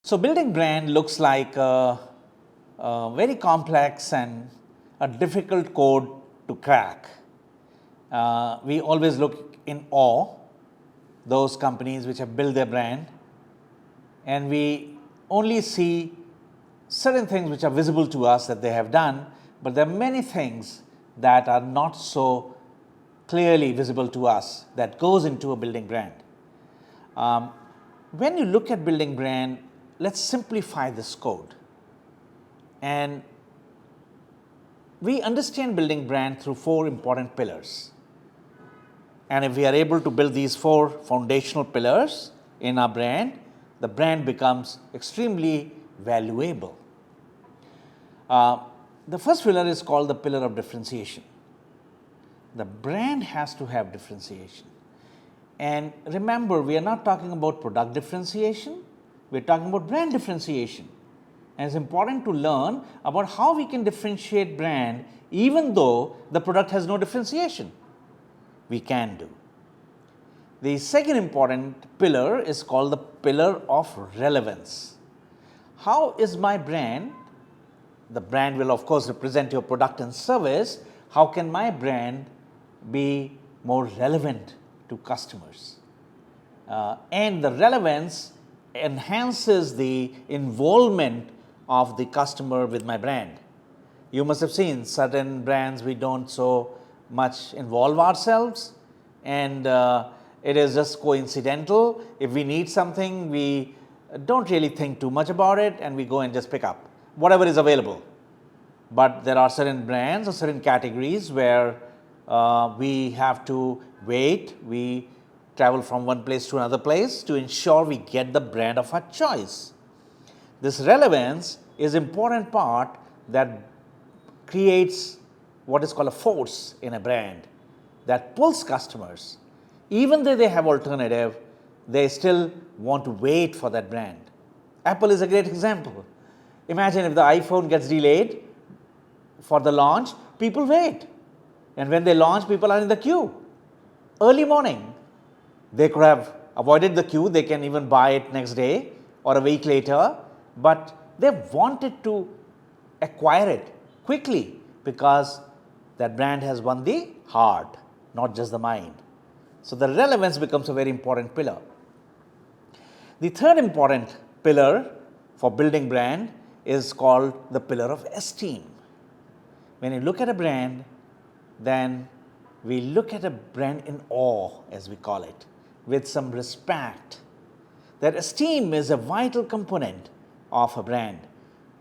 So building brand looks like a very complex and a difficult code to crack. We always look in awe those companies which have built their brand, and we only see certain things which are visible to us that they have done, but there are many things that are not so clearly visible to us that goes into a building brand. When you look at building brand, let's simplify this code. And we understand building brand through 4 important pillars. And if we are able to build these 4 foundational pillars in our brand, the brand becomes extremely valuable. The first pillar is called the pillar of differentiation. The brand has to have differentiation. And remember, we are not talking about product differentiation, we are talking about brand differentiation. And it's important to learn about how we can differentiate brand even though the product has no differentiation. We can do. The second important pillar is called the pillar of relevance. How is my brand? The brand will of course represent your product and service. How can my brand be more relevant to customers? And the relevance enhances the involvement of the customer with my brand. You must have seen certain brands we don't so much involve ourselves, and it is just coincidental. If we need something, we don't really think too much about it and we go and just pick up whatever is available. But there are certain brands or certain categories where we have to wait, we travel from one place to another place to ensure we get the brand of our choice. This relevance is an important part that creates what is called a force in a brand that pulls customers. Even though they have alternative, they still want to wait for that brand. Apple is a great example. Imagine if the iPhone gets delayed for the launch, people wait. And when they launch, people are in the queue. Early morning, they could have avoided the queue, they can even buy it next day or a week later, but they wanted to acquire it quickly because that brand has won the heart, not just the mind. So the relevance becomes a very important pillar. The third important pillar for building brand is called the pillar of esteem. When you look at a brand, then we look at a brand in awe, as we call it, with some respect. That esteem is a vital component of a brand.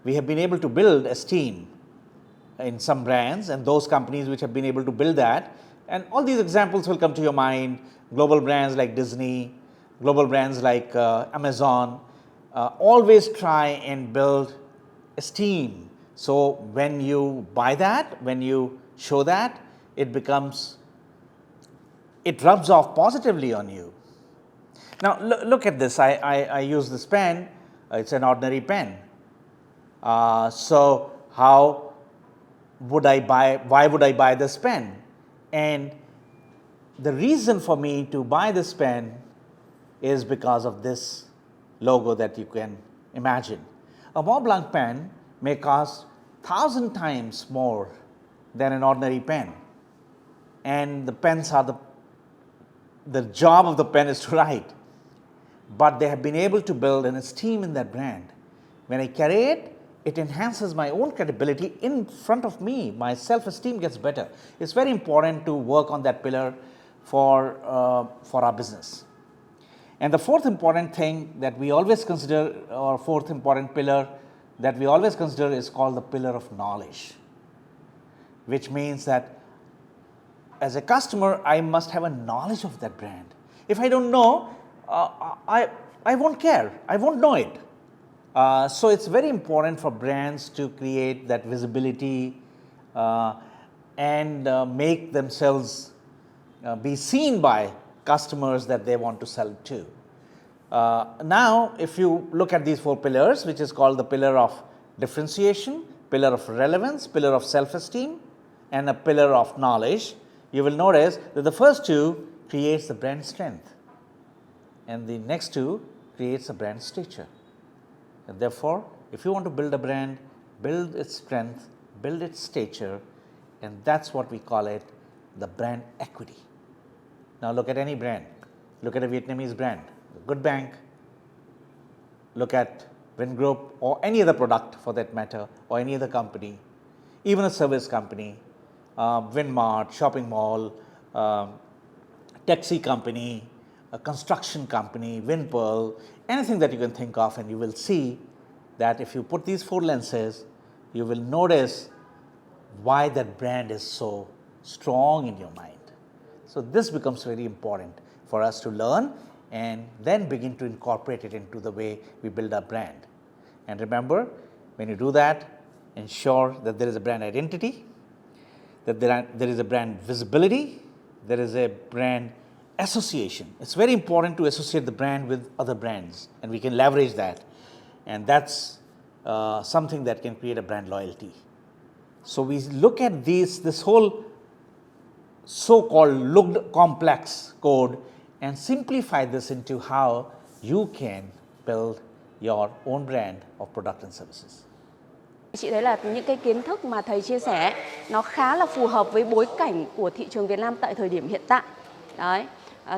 We have been able to build esteem in some brands and those companies which have been able to build that. And all these examples will come to your mind. Global brands like Disney, global brands like Amazon, always try and build esteem. So when you buy that, when you show that, it rubs off positively on you. Now look at this. I use this pen. It's an ordinary pen. So why would I buy this pen? And the reason for me to buy this pen is because of this logo that you can imagine. A Mont Blanc pen may cost 1,000 times more than an ordinary pen. And the pens are the job of the pen is to write. But they have been able to build an esteem in that brand. When I carry it, it enhances my own credibility in front of me. My self-esteem gets better. It's very important to work on that pillar for our business. And the fourth important thing that we always consider, or fourth important pillar that we always consider, is called the pillar of knowledge, which means that as a customer, I must have a knowledge of that brand. If I don't know, I won't care. I won't know it. So it's very important for brands to create that visibility and make themselves be seen by customers that they want to sell to. Now, if you look at these four pillars, which is called the pillar of differentiation, pillar of relevance, pillar of self-esteem, and a pillar of knowledge, you will notice that the first two creates the brand strength, and the next two creates a brand stature. And therefore, if you want to build a brand, build its strength, build its stature, and that's what we call it, the brand equity. Now look at any brand. Look at a Vietnamese brand, a good bank. Look at Vingroup or any other product for that matter, or any other company, even a service company, Winmart, shopping mall, taxi company, a construction company, Winpearl, anything that you can think of, and you will see that if you put these 4 lenses, you will notice why that brand is so strong in your mind. So this becomes very important for us to learn and then begin to incorporate it into the way we build our brand. And remember, when you do that, ensure that there is a brand identity, that there is a brand visibility, there is a brand association. It's very important to associate the brand with other brands, and we can leverage that. And that's something that can create a brand loyalty. So we look at this whole so-called looked complex code and simplify this into how you can build your own brand of product and services. Chị thấy là những cái kiến thức mà thầy chia sẻ nó khá là phù hợp với bối cảnh của thị trường Việt Nam tại thời điểm hiện tại. Đấy.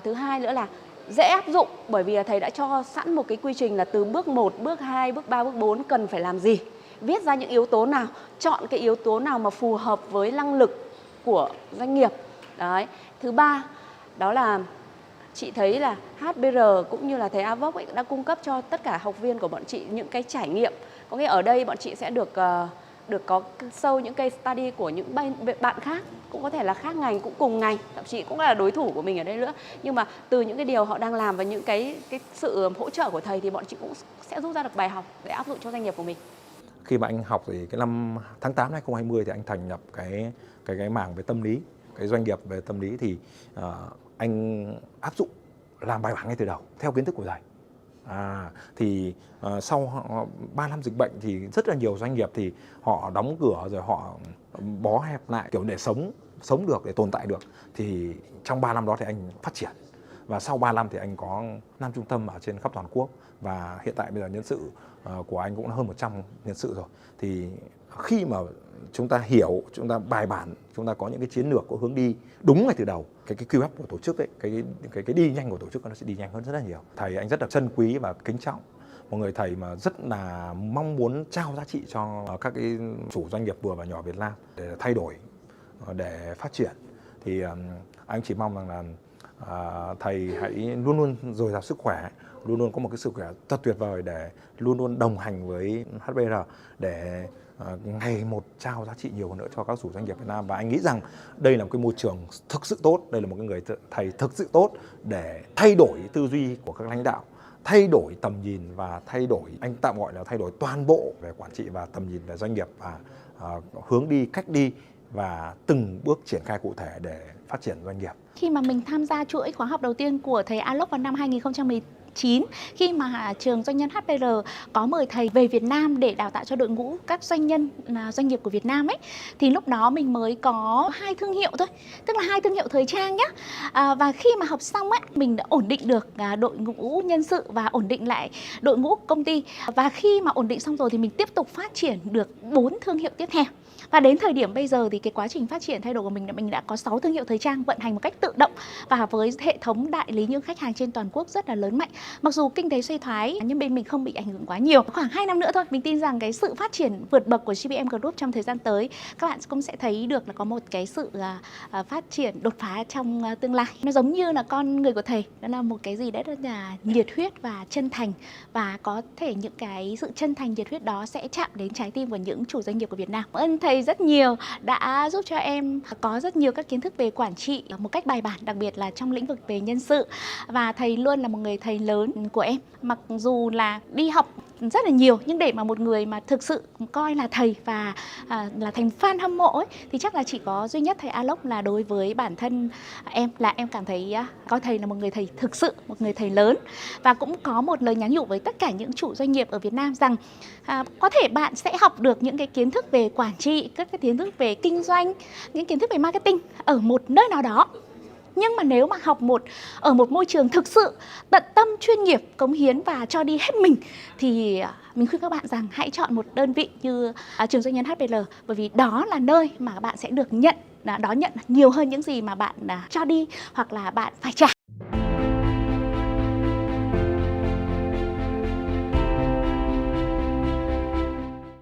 Thứ hai nữa là dễ áp dụng, bởi vì thầy đã cho sẵn một cái quy trình là từ bước 1, bước 2, bước 3, bước 4 cần phải làm gì, viết ra những yếu tố nào, chọn cái yếu tố nào mà phù hợp với năng lực của doanh nghiệp. Đấy. Thứ ba đó là chị thấy là HBR cũng như là thầy Avoc ấy đã cung cấp cho tất cả học viên của bọn chị những cái trải nghiệm. Có nghĩa ở đây bọn chị sẽ được có sâu những case study của những bạn khác, cũng có thể là khác ngành, cũng cùng ngành, thậm chí cũng là đối thủ của mình ở đây nữa. Nhưng mà từ những cái điều họ đang làm và những cái sự hỗ trợ của thầy thì bọn chị cũng sẽ rút ra được bài học để áp dụng cho doanh nghiệp của mình. Khi mà anh học thì cái năm tháng 8 năm 2020 thì anh thành lập cái mảng về tâm lý, cái doanh nghiệp về tâm lý thì anh áp dụng làm bài bản ngay từ đầu theo kiến thức của thầy. Sau 3 năm dịch bệnh thì rất là nhiều doanh nghiệp thì họ đóng cửa rồi họ bó hẹp lại kiểu để sống được, để tồn tại được. Thì trong 3 năm đó thì anh phát triển. Và sau 3 năm thì anh có 5 trung tâm ở trên khắp toàn quốc. Và hiện tại bây giờ nhân sự của anh cũng hơn 100 nhân sự rồi. Thì khi mà chúng ta hiểu, chúng ta bài bản, chúng ta có những cái chiến lược, có hướng đi đúng ngay từ đầu, cái QF của tổ chức ấy, cái đi nhanh của tổ chức nó sẽ đi nhanh hơn rất là nhiều. Thầy anh rất là trân quý và kính trọng, một người thầy mà rất là mong muốn trao giá trị cho các cái chủ doanh nghiệp vừa và nhỏ Việt Nam để thay đổi, để phát triển. Thì anh chỉ mong rằng là thầy hãy luôn luôn dồi dào sức khỏe, luôn luôn có một cái sức khỏe thật tuyệt vời để luôn luôn đồng hành với HBR để ngày một trao giá trị nhiều hơn nữa cho các chủ doanh nghiệp Việt Nam. Và anh nghĩ rằng đây là một cái môi trường thực sự tốt, đây là một cái người thầy thực sự tốt để thay đổi tư duy của các lãnh đạo, thay đổi tầm nhìn và thay đổi, anh tạm gọi là thay đổi toàn bộ về quản trị và tầm nhìn về doanh nghiệp và hướng đi, cách đi và từng bước triển khai cụ thể để phát triển doanh nghiệp. Khi mà mình tham gia chuỗi khóa học đầu tiên của thầy Aloc vào năm 2019, khi mà trường doanh nhân HBR có mời thầy về Việt Nam để đào tạo cho đội ngũ các doanh nhân doanh nghiệp của Việt Nam ấy, thì lúc đó mình mới có 2 thương hiệu thôi, tức là 2 thương hiệu thời trang nhé. Và khi mà học xong ấy, mình đã ổn định được đội ngũ nhân sự và ổn định lại đội ngũ công ty. Và khi mà ổn định xong rồi thì mình tiếp tục phát triển được 4 thương hiệu tiếp theo. Và đến thời điểm bây giờ thì cái quá trình phát triển thay đổi của mình đã có 6 thương hiệu thời trang vận hành một cách tự động và với hệ thống đại lý những khách hàng trên toàn quốc rất là lớn mạnh. Mặc dù kinh tế suy thoái nhưng bên mình không bị ảnh hưởng quá nhiều. Khoảng 2 năm nữa thôi, mình tin rằng cái sự phát triển vượt bậc của GBM Group trong thời gian tới, các bạn cũng sẽ thấy được là có một cái sự phát triển đột phá trong tương lai. Nó giống như là con người của thầy, đó là một cái gì đấy rất là nhiệt huyết và chân thành, và có thể những cái sự chân thành nhiệt huyết đó sẽ chạm đến trái tim của những chủ doanh nghiệp của Việt Nam. Ơn thầy rất nhiều đã giúp cho em có rất nhiều các kiến thức về quản trị một cách bài bản, đặc biệt là trong lĩnh vực về nhân sự. Và thầy luôn là một người thầy lớn của em. Mặc dù là đi học rất là nhiều, nhưng để mà một người mà thực sự coi là thầy và là thành fan hâm mộ ấy, thì chắc là chỉ có duy nhất thầy Aloc. Là đối với bản thân em là em cảm thấy coi thầy là một người thầy thực sự, một người thầy lớn. Và cũng có một lời nhắn nhủ với tất cả những chủ doanh nghiệp ở Việt Nam rằng có thể bạn sẽ học được những cái kiến thức về quản trị, các cái kiến thức về kinh doanh, những kiến thức về marketing ở một nơi nào đó. Nhưng mà nếu mà học ở một môi trường thực sự tận tâm, chuyên nghiệp, cống hiến và cho đi hết mình, thì mình khuyên các bạn rằng hãy chọn một đơn vị như trường doanh nhân HBL, bởi vì đó là nơi mà bạn sẽ được nhận, đón nhận nhiều hơn những gì mà bạn cho đi hoặc là bạn phải trả.